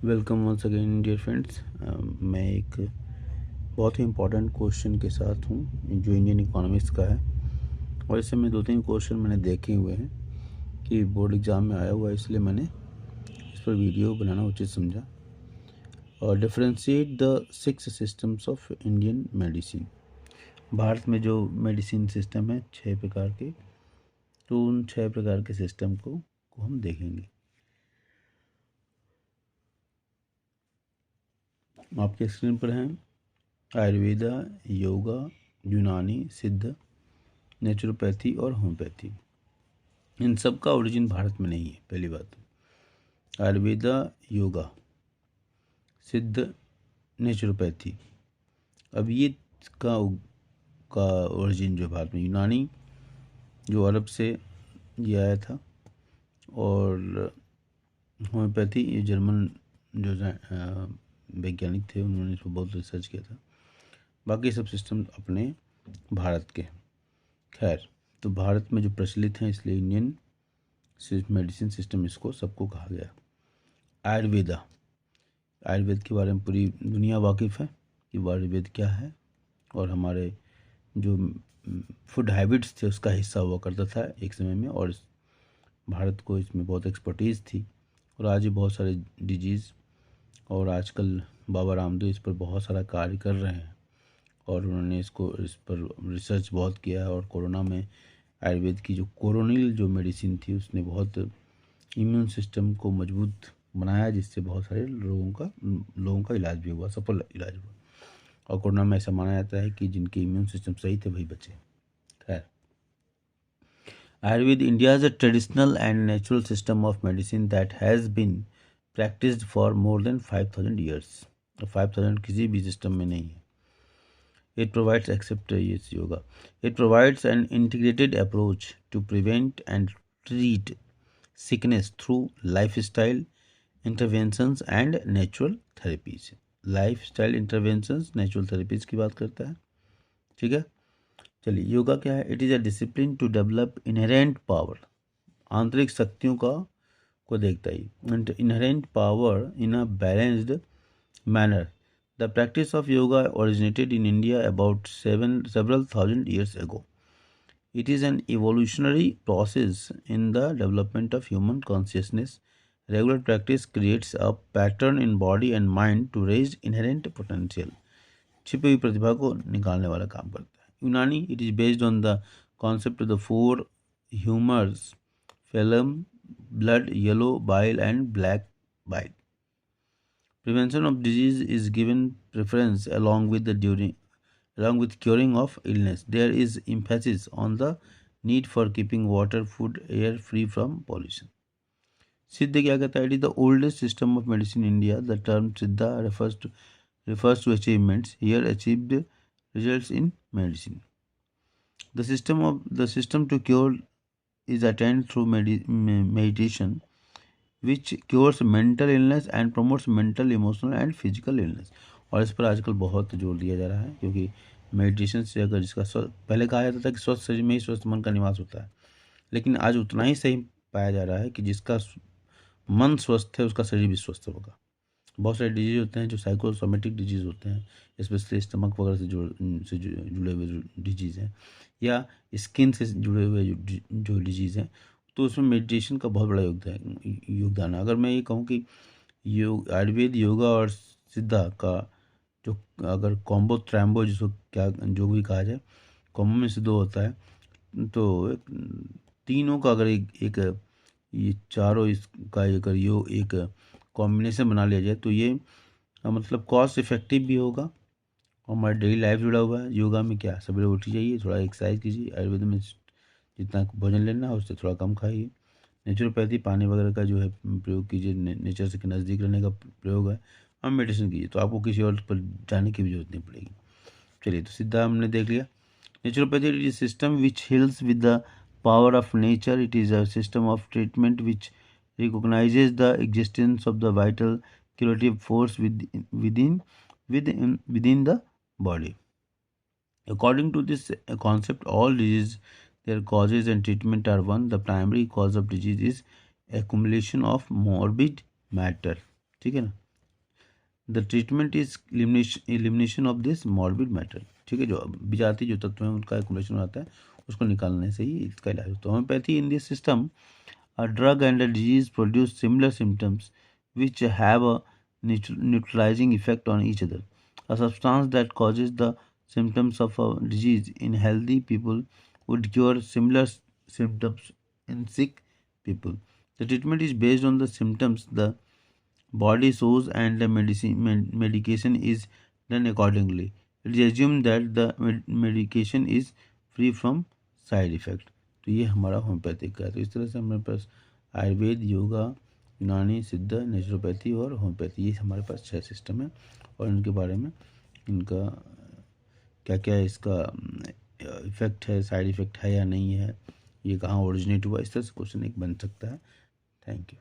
Welcome once again dear friends. मैं एक बहुत ही इम्पोर्टेंट क्वेश्चन के साथ हूँ जो इंडियन इकोनॉमिक्स का है, और इससे मैं 2-3 क्वेश्चन मैंने देखे हुए हैं कि बोर्ड एग्ज़ाम में आया हुआ है, इसलिए मैंने इस पर वीडियो बनाना उचित समझा। और differentiate the 6 systems of Indian medicine. Bharat में जो मेडिसिन सिस्टम है 6 प्रकार के, तो उन 6 प्रकार के सिस्टम को हम देखेंगे। आपके स्क्रीन पर हैं आयुर्वेदा, योगा, यूनानी, सिद्ध, नेचुरोपैथी और होम्योपैथी। इन सब का ओरिजिन भारत में नहीं है। पहली बात, आयुर्वेदा, योगा, सिद्ध, नेचुरोपैथी, अब ये का का ओरिजिन जो भारत में, यूनानी जो अरब से ये आया था, और होम्योपैथी ये जर्मन जो वैज्ञानिक थे उन्होंने इस पर बहुत रिसर्च किया था। बाकी सब सिस्टम अपने भारत के। खैर, तो भारत में जो प्रचलित हैं इसलिए इंडियन मेडिसिन सिस्टम इसको सबको कहा गया। आयुर्वेदा, आयुर्वेद के बारे में पूरी दुनिया वाकिफ़ है कि आयुर्वेद क्या है, और हमारे जो फूड हैबिट्स थे उसका हिस्सा हुआ करता था एक समय में, और भारत को इसमें बहुत एक्सपर्टीज़ थी। और आज भी बहुत सारे डिजीज़, और आजकल बाबा रामदेव इस पर बहुत सारा कार्य कर रहे हैं, और उन्होंने इस पर रिसर्च बहुत किया है। और कोरोना में आयुर्वेद की जो कोरोनिल जो मेडिसिन थी उसने बहुत इम्यून सिस्टम को मजबूत बनाया, जिससे बहुत सारे लोगों का इलाज भी हुआ, सफल इलाज हुआ। और कोरोना में ऐसा माना जाता है कि जिनके इम्यून सिस्टम सही थे वही बचे। खैर, Ayurveda India is a traditional and natural system of medicine that has been practised for more than 5000 years. 5000 किसी भी सिस्टम में नहीं है। It provides yoga. It provides an integrated approach to prevent and treat sickness through lifestyle interventions and natural therapies. Lifestyle interventions, natural therapies की बात करता है। ठीक है, चलिए योगा क्या है। It is a discipline to develop inherent power, आंतरिक शक्तियों को देखता ही, inherent power in a balanced manner. The practice of yoga originated in India about several thousand years ago. It is an evolutionary process in the development of human consciousness. Regular practice creates a pattern in body and mind to raise inherent potential. छिपी हुई प्रतिभा को निकालने वाला काम करता है। यूनानी, it is based on the concept of the 4 humors: phlegm, blood, yellow bile and black bile. Prevention of disease is given preference along with curing of illness. There is emphasis on the need for keeping water, food, air free from pollution. Siddha क्या कहता है? It is the oldest system of medicine in India. The term Siddha refers to achievements here achieved results in medicine. The system to cure is attained through meditation, which cures mental illness and promotes mental, emotional and physical illness. और इस पर आजकल बहुत जोर दिया जा रहा है, क्योंकि मेडिटेशन से अगर जिसका पहले कहा जाता था कि स्वस्थ शरीर में ही स्वस्थ मन का निवास होता है, लेकिन आज उतना ही सही पाया जा रहा है कि जिसका मन स्वस्थ है उसका शरीर भी स्वस्थ होगा। बहुत सारे डिजीज होते हैं जो साइकोसोमेटिक डिजीज़ होते हैं, स्पेशली स्टमक वगैरह से जुड़े हुए डिजीज़ हैं, या स्किन से जुड़े हुए जो डिजीज़ हैं, तो उसमें मेडिटेशन का बहुत बड़ा योगदान है। अगर मैं ये कहूँ कि आयुर्वेद, योगा और सिद्धा का जो अगर कॉम्बो ट्रैम्बो जिसको क्या जो भी कहा जाए, कॉम्बो में से 2 होता है, तो तीनों का अगर एक ये चारों इसका अगर एक कॉम्बिनेशन बना लिया जाए तो ये मतलब कॉस्ट इफेक्टिव भी होगा, और हमारा डेली लाइफ जुड़ा हुआ है। योगा में क्या, सवेरे उठी जाइए, थोड़ा एक्सरसाइज कीजिए। आयुर्वेद में जितना भोजन लेना है उससे थोड़ा कम खाइए। नेचुरोपैथी पानी वगैरह का जो है प्रयोग कीजिए, नेचर से नज़दीक रहने का प्रयोग है। और मेडिसिन कीजिए, तो आपको किसी और पर जाने की भी जरूरत नहीं पड़ेगी। चलिए, तो सीधा हमने देख लिया। Naturopathy it is system which heels with the power of nature. It is a system of treatment which recognizes the existence of the vital curative force within the body. According to this concept, all disease, their causes and treatment are one. The primary cause of disease is accumulation of morbid matter. ठीक है ना, the treatment is elimination of this morbid matter, ठीक है, जो विजातीय जो तत्व हैं उनका एक्युमुलेशन आता है, उसको निकालने से ही इसका इलाज होता है। Homeopathy in this system, a drug and a disease produce similar symptoms which have a neutralizing effect on each other. A substance that causes the symptoms of a disease in healthy people would cure similar symptoms in sick people. The treatment is based on the symptoms the body shows and the medication is done accordingly. It is assumed that the medication is free from side effect. तो ये हमारा homeopathic का है। तो इस तरह से हमारे पास आयुर्वेद, योगा, यूनानी, सिद्ध, नेचुरोपैथी और होम्योपैथी, ये हमारे पास 6 सिस्टम है और इनके बारे में, इनका क्या क्या इसका इफ़ेक्ट है, साइड इफ़ेक्ट है या नहीं है, ये कहाँ ओरिजिनेट हुआ, इस तरह से क्वेश्चन एक बन सकता है। Thank you.